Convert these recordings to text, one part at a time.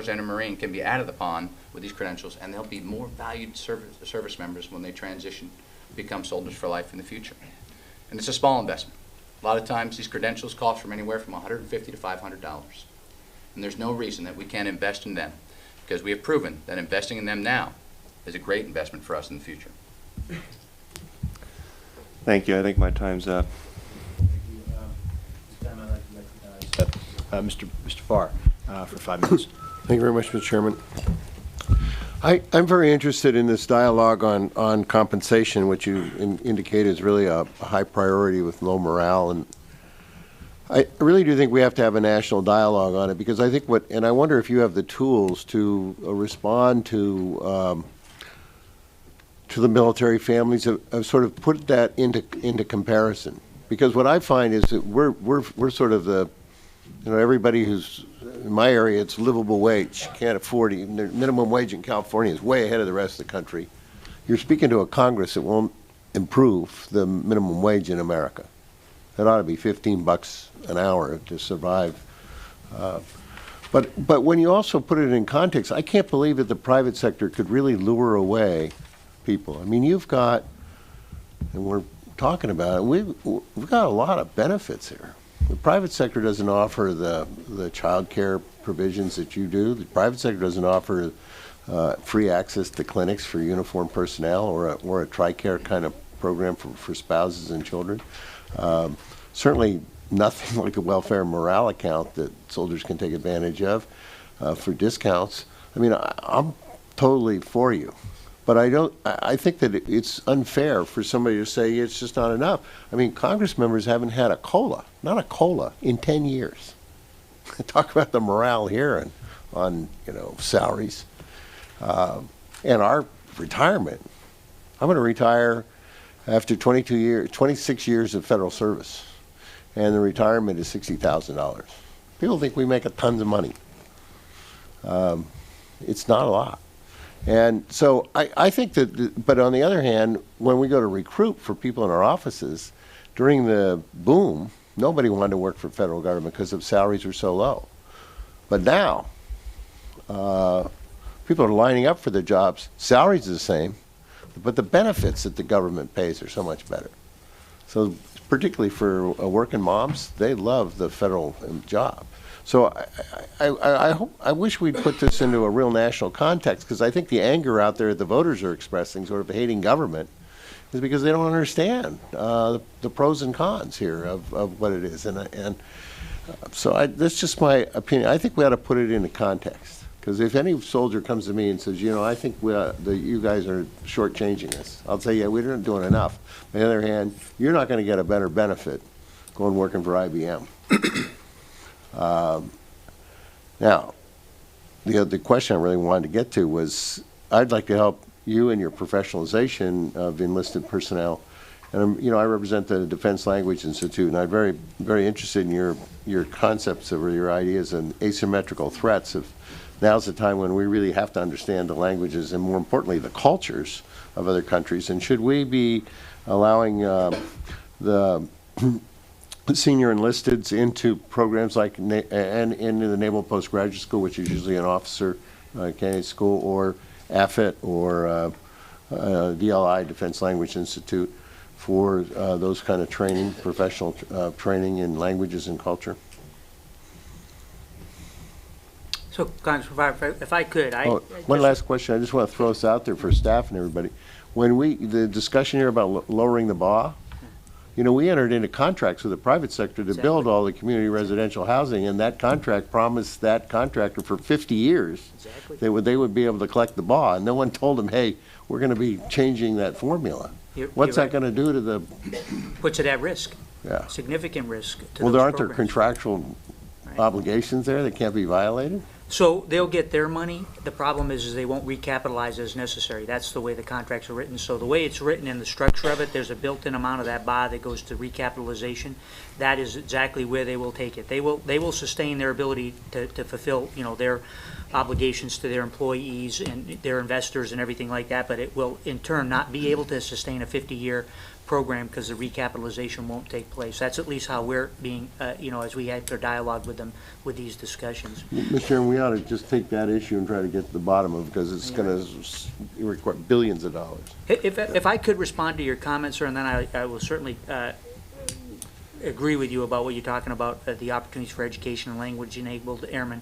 and a Marine can be added upon with these credentials, and they'll be more valued service members when they transition, become soldiers for life in the future. And it's a small investment. A lot of times these credentials cost from anywhere from $150 to $500. And there's no reason that we can't invest in them, because we have proven that investing in them now is a great investment for us in the future. Thank you. I think my time's up. Thank you. This time I'd like to recognize Mr. Farr for 5 minutes. Thank you very much, Mr. Chairman. I'm very interested in this dialogue on compensation, which you indicate is really a high priority with low morale. And I really do think we have to have a national dialogue on it, because I think and I wonder if you have the tools to respond to the military families of sort of put that into comparison. Because what I find is that we're sort of the, everybody who's in my area, it's livable wage. Can't afford it. The minimum wage in California is way ahead of the rest of the country. You're speaking to a Congress that won't improve the minimum wage in America. It ought to be $15 an hour to survive. But when you also put it in context, I can't believe that the private sector could really lure away people. I mean, you've got, and we're talking about it, we've got a lot of benefits here. The private sector doesn't offer the child care provisions that you do. The private sector doesn't offer free access to clinics for uniformed personnel, or a TRICARE kind of program for spouses and children. Certainly nothing like a welfare morale account that soldiers can take advantage of for discounts. I mean, I'm totally for you. But I think that it's unfair for somebody to say it's just not enough. I mean, Congress members haven't had a COLA, not a COLA, in 10 years. Talk about the morale here and on, salaries. And our retirement. I'm going to retire after 26 years of federal service. And the retirement is $60,000. People think we make tons of money. It's not a lot. And so I think that, but on the other hand, when we go to recruit for people in our offices, during the boom, nobody wanted to work for federal government because the salaries were so low. But now, people are lining up for the jobs. Salaries are the same, but the benefits that the government pays are so much better. So particularly for working moms, they love the federal job. So I wish we'd put this into a real national context, because I think the anger out there the voters are expressing, sort of hating government, is because they don't understand the pros and cons here of what it is. And so that's just my opinion. I think we ought to put it into context, because if any soldier comes to me and says, I think you guys are shortchanging us, I'll say, yeah, we're not doing enough. On the other hand, you're not going to get a better benefit going working for IBM. Now, the question I really wanted to get to was, I'd like to help you in your professionalization of enlisted personnel. And I represent the Defense Language Institute, and I'm very, very interested in your concepts or your ideas on asymmetrical threats. Now's the time when we really have to understand the languages and, more importantly, the cultures of other countries. And should we be allowing the senior enlisteds into programs like and into the Naval Postgraduate School, which is usually an officer candidate school, or AFIT, or DLI, Defense Language Institute, for those kind of training, professional training in languages and culture? So, Congressman Farr, if I could, one last question. I just want to throw this out there for staff and everybody. When the discussion here about lowering the BAW, we entered into contracts with the private sector to build all the community residential housing, and that contract promised that contractor for 50 years they would be able to collect the BAW, and no one told them, hey, we're going to be changing that formula. What's that going to do to the... Puts it at risk. Yeah. Significant risk to Well, those aren't there programs. contractual obligations there that can't be violated? So they'll get their money. The problem is they won't recapitalize as necessary. That's the way the contracts are written. So the way it's written in the structure of it, there's a built-in amount of that BA that goes to recapitalization. That is exactly where they will take it. They will sustain their ability to fulfill, their obligations to their employees and their investors and everything like that, but it will in turn not be able to sustain a 50-year program because the recapitalization won't take place. That's at least how we're being, as we have our dialogue with them with these discussions. Mr. Chairman, we ought to just take that issue and try to get to the bottom of it, because it's going to require billions of dollars. If I could respond to your comments, sir, and then I will certainly agree with you about what you're talking about, the opportunities for education and language-enabled airmen,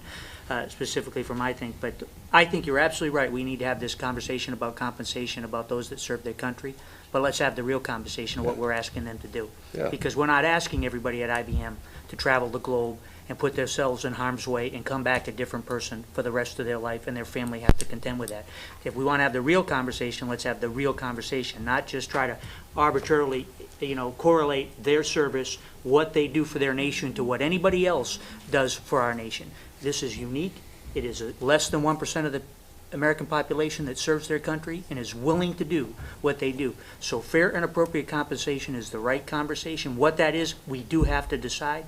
specifically for my thing. But I think you're absolutely right. We need to have this conversation about compensation about those that serve their country. But let's have the real conversation of what we're asking them to do. Yeah. Because we're not asking everybody at IBM to travel the globe and put themselves in harm's way and come back a different person for the rest of their life, and their family have to contend with that. If we want to have the real conversation, let's have the real conversation, not just try to arbitrarily, correlate their service, what they do for their nation, to what anybody else does for our nation. This is unique. It is less than 1% of the American population that serves their country and is willing to do what they do. So fair and appropriate compensation is the right conversation. What that is, we do have to decide.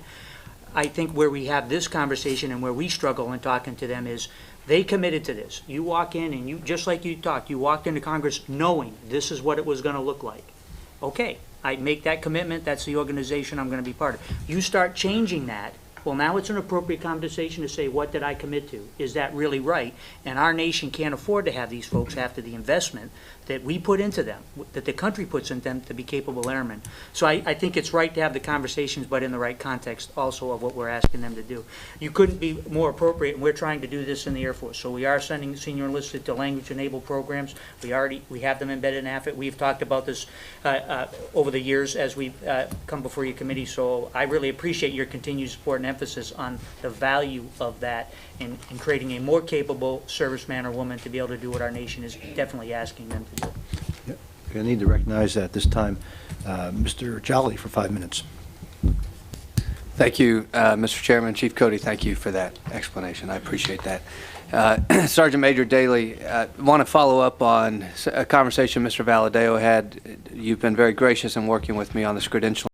I think where we have this conversation and where we struggle in talking to them is they committed to this. You walk in and you, just like you talked, you walked into Congress knowing this is what it was going to look like. Okay, I make that commitment. That's the organization I'm going to be part of. You start changing that. Well, now it's an appropriate conversation to say, what did I commit to? Is that really right? And our nation can't afford to have these folks after the investment that we put into them, that the country puts in them to be capable airmen. So I think it's right to have the conversations, but in the right context also of what we're asking them to do. You couldn't be more appropriate, and we're trying to do this in the Air Force. So we are sending senior enlisted to language-enabled programs. We have them embedded in AFSA. We've talked about this over the years as we've come before your committee. So I really appreciate your continued support and emphasis on the value of that in creating a more capable serviceman or woman to be able to do what our nation is definitely asking them to do. Yep. I need to recognize at this time Mr. Jolly for 5 minutes. Thank you, Mr. Chairman. Chief Cody, thank you for that explanation. I appreciate that. Sergeant Major Daly, I want to follow up on a conversation Mr. Valadeo had. You've been very gracious in working with me on this credentialing